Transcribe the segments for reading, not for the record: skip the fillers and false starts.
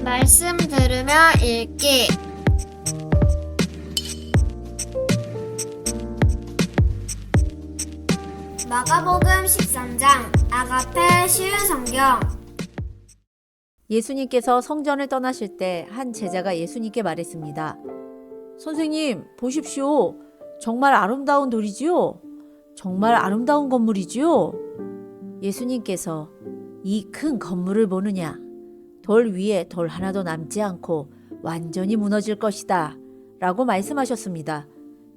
말씀 들으며 읽기. 마가복음 13장 아가페 쉬운 성경. 예수님께서 성전을 떠나실 때 한 제자가 예수님께 말했습니다. 선생님, 보십시오. 정말 아름다운 돌이지요? 정말 아름다운 건물이지요? 예수님께서 이 큰 건물을 보느냐? 돌 위에 돌 하나도 남지 않고 완전히 무너질 것이다. 라고 말씀하셨습니다.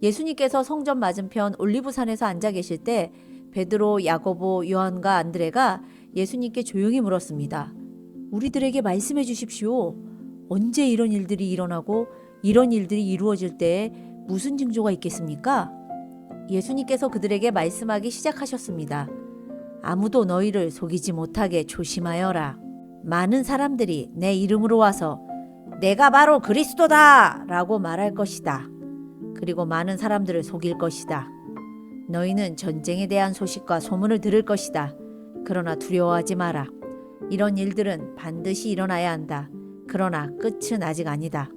예수님께서 성전 맞은편 올리브산에서 앉아 계실 때 베드로, 야고보, 요한과 안드레가 예수님께 조용히 물었습니다. 우리들에게 말씀해 주십시오. 언제 이런 일들이 일어나고 이런 일들이 이루어질 때에 무슨 징조가 있겠습니까? 예수님께서 그들에게 말씀하기 시작하셨습니다. 아무도 너희를 속이지 못하게 조심하여라. 많은 사람들이 내 이름으로 와서 내가 바로 그리스도다! 라고 말할 것이다. 그리고 많은 사람들을 속일 것이다. 너희는 전쟁에 대한 소식과 소문을 들을 것이다. 그러나 두려워하지 마라. 이런 일들은 반드시 일어나야 한다. 그러나 끝은 아직 아니다.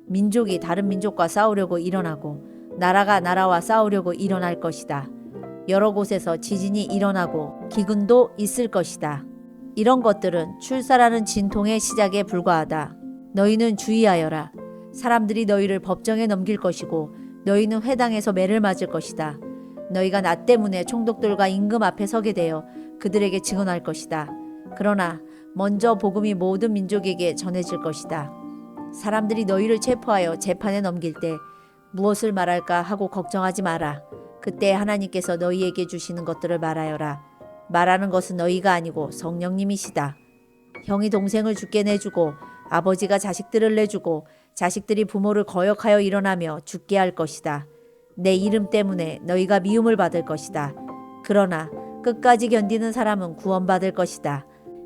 민족이 다른 민족과 싸우려고 일어나고 나라가 나라와 싸우려고 일어날 것이다. 여러 곳에서 지진이 일어나고 기근도 있을 것이다. 이런 것들은 출사라는 진통의 시작에 불과하다. 너희는 주의하여라. 사람들이 너희를 법정에 넘길 것이고 너희는 회당에서 매를 맞을 것이다. 너희가 나 때문에 총독들과 임금 앞에 서게 되어 그들에게 증언할 것이다. 그러나 먼저 복음이 모든 민족에게 전해질 것이다. 사람들이 너희를 체포하여 재판에 넘길 때 무엇을 말할까 하고 걱정하지 마라. 그때 하나님께서 너희에게 주시는 것들을 말하여라. 말하는 것은 너희가 아니고 성령님이시다. 형이 동생을 죽게 내주고 아버지가 자식들을 내주고 자식들이 부모를 거역하여 일어나며 죽게 할 것이다. 내 이름 때문에 너희가 미움을 받을 것이다. 그러나 끝까지 견디는 사람은 구원받을 것이다.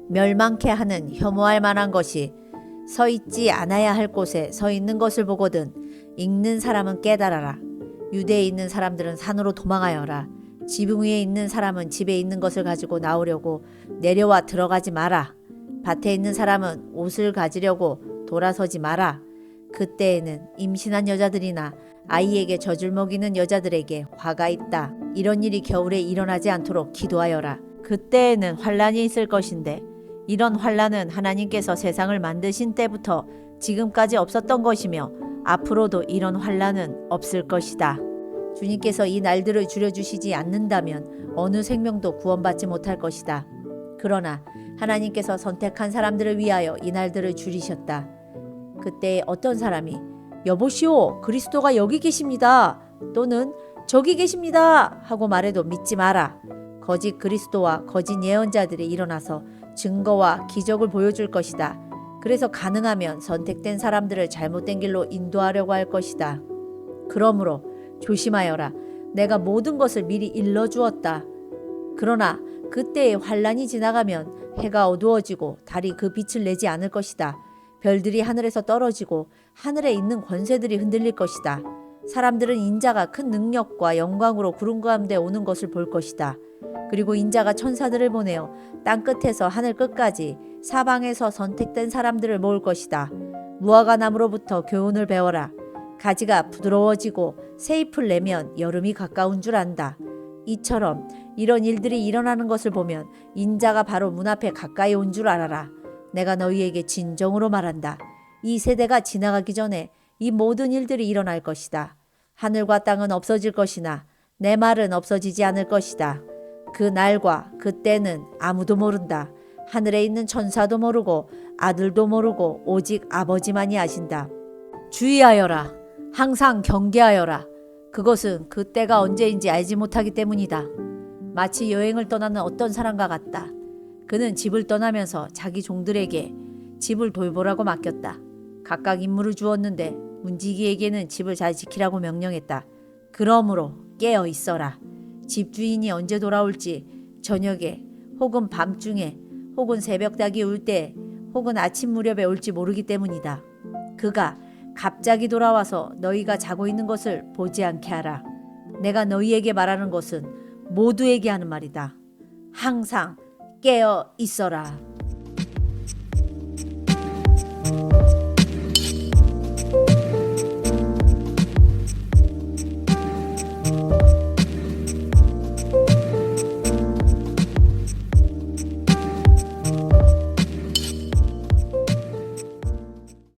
멸망케 하는 혐오할 만한 것이 서 있지 않아야 할 곳에 서 있는 것을 보거든 읽는 사람은 깨달아라. 유대에 있는 사람들은 산으로 도망하여라. 지붕 위에 있는 사람은 집에 있는 것을 가지고 나오려고 내려와 들어가지 마라. 밭에 있는 사람은 옷을 가지려고 돌아서지 마라. 그때에는 임신한 여자들이나 아이에게 젖을 먹이는 여자들에게 화가 있다. 이런 일이 겨울에 일어나지 않도록 기도하여라. 그때에는 환란이 있을 것인데 이런 환란은 하나님께서 세상을 만드신 때부터 지금까지 없었던 것이며 앞으로도 이런 환란은 없을 것이다. 주님께서 이 날들을 줄여주시지 않는다면 어느 생명도 구원받지 못할 것이다. 그러나 하나님께서 선택한 사람들을 위하여 이 날들을 줄이셨다. 그때 어떤 사람이 여보시오, 그리스도가 여기 계십니다. 또는 저기 계십니다. 하고 말해도 믿지 마라. 거짓 그리스도와 거짓 예언자들이 일어나서 증거와 기적을 보여줄 것이다. 그래서 가능하면 선택된 사람들을 잘못된 길로 인도하려고 할 것이다. 그러므로 조심하여라. 내가 모든 것을 미리 일러주었다. 그러나 그때의 환란이 지나가면 해가 어두워지고 달이 그 빛을 내지 않을 것이다. 별들이 하늘에서 떨어지고 하늘에 있는 권세들이 흔들릴 것이다. 사람들은 인자가 큰 능력과 영광으로 구름 가운데 오는 것을 볼 것이다. 그리고 인자가 천사들을 보내어 땅끝에서 하늘 끝까지 사방에서 선택된 사람들을 모을 것이다. 무화과 나무로부터 교훈을 배워라. 가지가 부드러워지고 새 잎을 내면 여름이 가까운 줄 안다. 이처럼 이런 일들이 일어나는 것을 보면 인자가 바로 문 앞에 가까이 온 줄 알아라. 내가 너희에게 진정으로 말한다. 이 세대가 지나가기 전에 이 모든 일들이 일어날 것이다. 하늘과 땅은 없어질 것이나 내 말은 없어지지 않을 것이다. 그 날과 그 때는 아무도 모른다. 하늘에 있는 천사도 모르고 아들도 모르고 오직 아버지만이 아신다. 주의하여라. 항상 경계하여라. 그것은 그 때가 언제인지 알지 못하기 때문이다. 마치 여행을 떠나는 어떤 사람과 같다. 그는 집을 떠나면서 자기 종들에게 집을 돌보라고 맡겼다. 각각 임무를 주었는데 문지기에게는 집을 잘 지키라고 명령했다. 그러므로 깨어 있어라. 집주인이 언제 돌아올지 저녁에 혹은 밤중에 혹은 새벽닭이 울 때 혹은 아침 무렵에 올지 모르기 때문이다. 그가 갑자기 돌아와서 너희가 자고 있는 것을 보지 않게 하라. 내가 너희에게 말하는 것은 모두에게 하는 말이다. 항상 깨어 있어라.